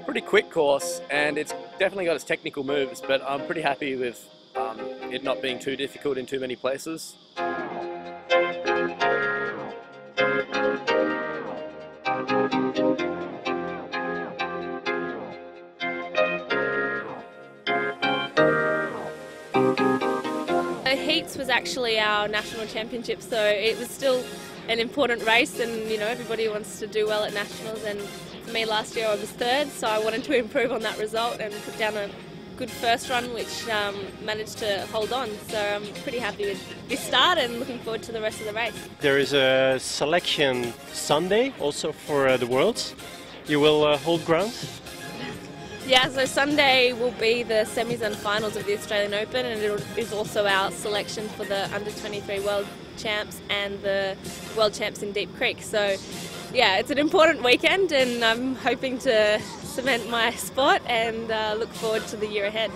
pretty quick course, and it's definitely got its technical moves, but I'm pretty happy with it not being too difficult in too many places. Heats was actually our national championship, so it was still an important race, and you know, everybody wants to do well at nationals, and for me last year I was third, so I wanted to improve on that result and put down a good first run, which managed to hold on. So I'm pretty happy with this start and looking forward to the rest of the race. There is a selection Sunday also for the Worlds. You will hold ground? Yeah, so Sunday will be the semis and finals of the Australian Open, and it is also our selection for the under-23 World Champs and the World Champs in Deep Creek. So yeah, it's an important weekend, and I'm hoping to cement my spot and look forward to the year ahead.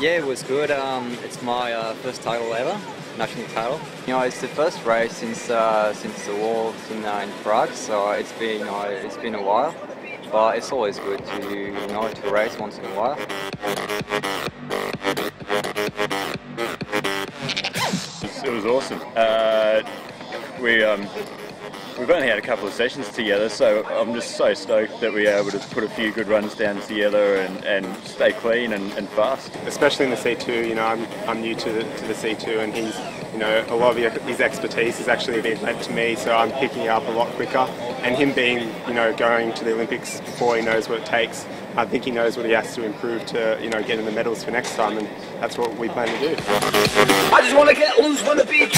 Yeah, it was good. It's my first title ever, national title. You know, it's the first race since the Worlds in Prague, so it's been a while. But it's always good to race once in a while. It was awesome. We've only had a couple of sessions together, so I'm just so stoked that we were able to put a few good runs down together and stay clean and fast. Especially in the C2, you know, I'm new to the C2, and he's, you know, a lot of his expertise has actually been lent to me, so I'm picking up a lot quicker. And him being, you know, going to the Olympics before he knows what it takes, I think he knows what he has to improve to, you know, get in the medals for next time, and that's what we plan to do. I just want to get loose on the beach.